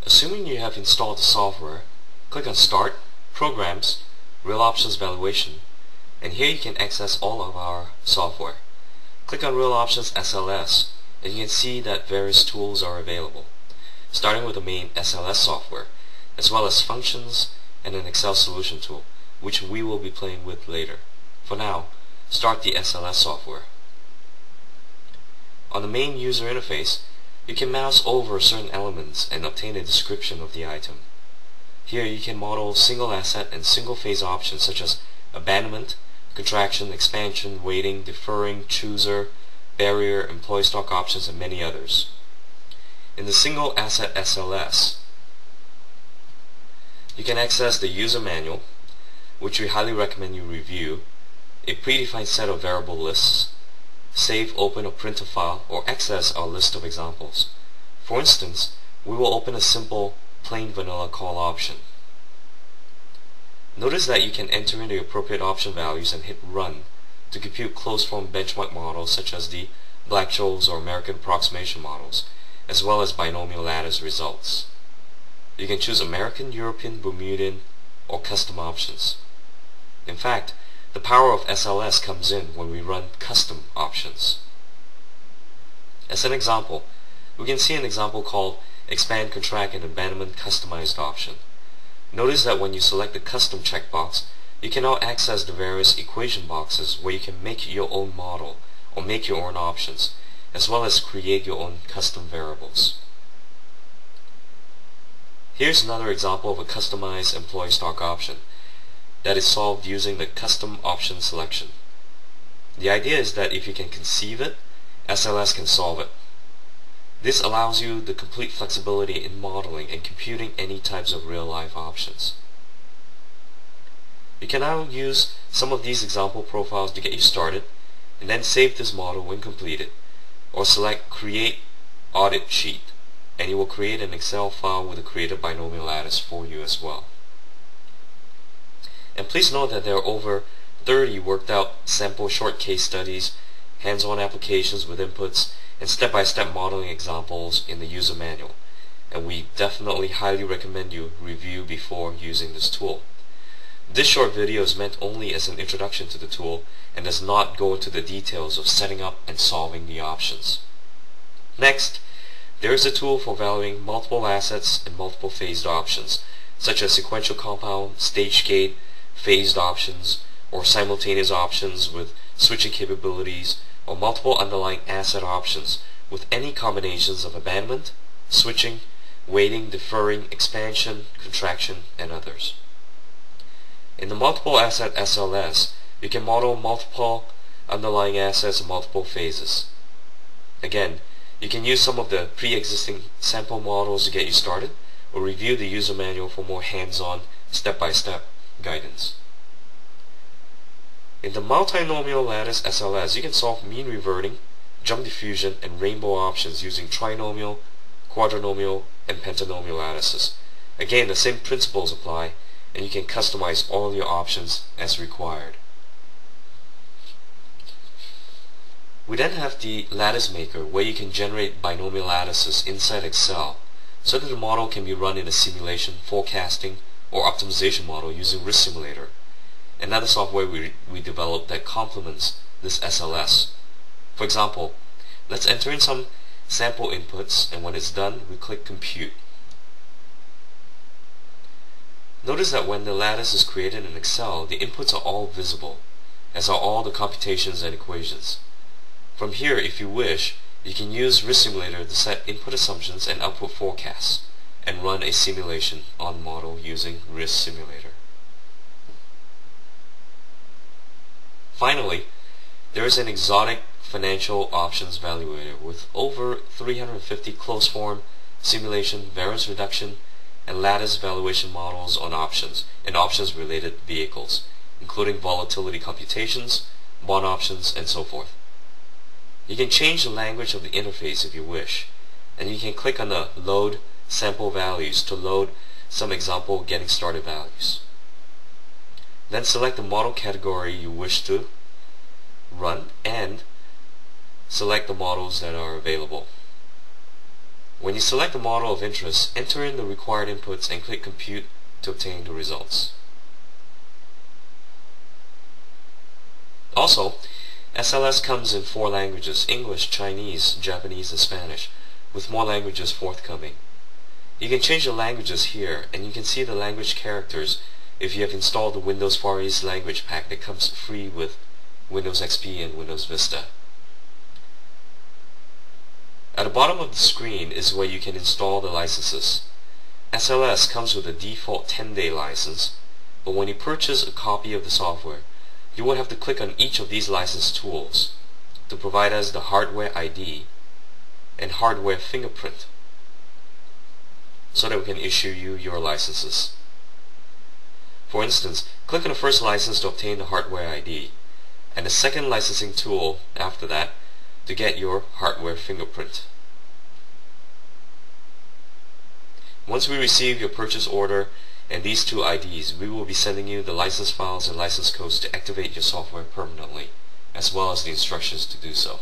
Assuming you have installed the software, click on Start, Programs, Real Options Valuation, and here you can access all of our software. Click on Real Options SLS, and you can see that various tools are available, starting with the main SLS software, as well as functions and an Excel solution tool, which we will be playing with later. For now, start the SLS software. On the main user interface, you can mouse over certain elements and obtain a description of the item. Here you can model single asset and single phase options such as abandonment, contraction, expansion, weighting, deferring, chooser, barrier, employee stock options, and many others. In the single asset SLS, you can access the user manual, which we highly recommend you review, a predefined set of variable lists, save, open, or print a file, or access our list of examples. For instance, we will open a simple plain vanilla call option. Notice that you can enter in the appropriate option values and hit Run to compute closed-form benchmark models such as the Black-Scholes or American approximation models, as well as binomial lattice results. You can choose American, European, Bermudian, or custom options. In fact, the power of SLS comes in when we run custom options. As an example, we can see an example called Expand, Contract, and Abandonment Customized Option. Notice that when you select the Custom checkbox, you can now access the various equation boxes where you can make your own model or make your own options, as well as create your own custom variables. Here's another example of a customized employee stock option that is solved using the custom option selection. The idea is that if you can conceive it, SLS can solve it. This allows you the complete flexibility in modeling and computing any types of real-life options. You can now use some of these example profiles to get you started, and then save this model when completed, or select Create Audit Sheet, and it will create an Excel file with a created binomial lattice for you as well. And please note that there are over 30 worked out sample short case studies, hands-on applications with inputs, and step-by-step modeling examples in the user manual, and we definitely highly recommend you review before using this tool. This short video is meant only as an introduction to the tool and does not go into the details of setting up and solving the options. Next, there is a tool for valuing multiple assets and multiple phased options, such as sequential compound, stage gate, phased options, or simultaneous options with switching capabilities, or multiple underlying asset options with any combinations of abandonment, switching, weighting, deferring, expansion, contraction, and others. In the multiple asset SLS, you can model multiple underlying assets in multiple phases. Again, you can use some of the pre-existing sample models to get you started, or review the user manual for more hands-on, step-by-step guidance. In the multinomial lattice SLS, you can solve mean reverting, jump diffusion, and rainbow options using trinomial, quadrinomial, and pentanomial lattices. Again, the same principles apply, and you can customize all your options as required. We then have the lattice maker, where you can generate binomial lattices inside Excel so that the model can be run in a simulation, forecasting, or optimization model using Risk Simulator, another software we developed that complements this SLS. For example, let's enter in some sample inputs, and when it's done, we click Compute. Notice that when the lattice is created in Excel, the inputs are all visible, as are all the computations and equations. From here, if you wish, you can use Risk Simulator to set input assumptions and output forecasts, and run a simulation on the model using Risk Simulator. Finally, there is an exotic financial options valuator with over 350 closed-form simulation, variance reduction, and lattice valuation models on options and options-related vehicles, including volatility computations, bond options, and so forth. You can change the language of the interface if you wish, and you can click on the Load Sample Values to load some example getting started values. Then select the model category you wish to run and select the models that are available. When you select the model of interest, enter in the required inputs and click Compute to obtain the results. Also, SLS comes in 4 languages: English, Chinese, Japanese, and Spanish, with more languages forthcoming. You can change the languages here, and you can see the language characters if you have installed the Windows Far East language pack that comes free with Windows XP and Windows Vista. At the bottom of the screen is where you can install the licenses. SLS comes with a default 10-day license, but when you purchase a copy of the software, you will have to click on each of these license tools to provide us the hardware ID and hardware fingerprint so that we can issue you your licenses. For instance, click on the first license to obtain the hardware ID, and the second licensing tool after that to get your hardware fingerprint. Once we receive your purchase order and these 2 IDs, we will be sending you the license files and license codes to activate your software permanently, as well as the instructions to do so.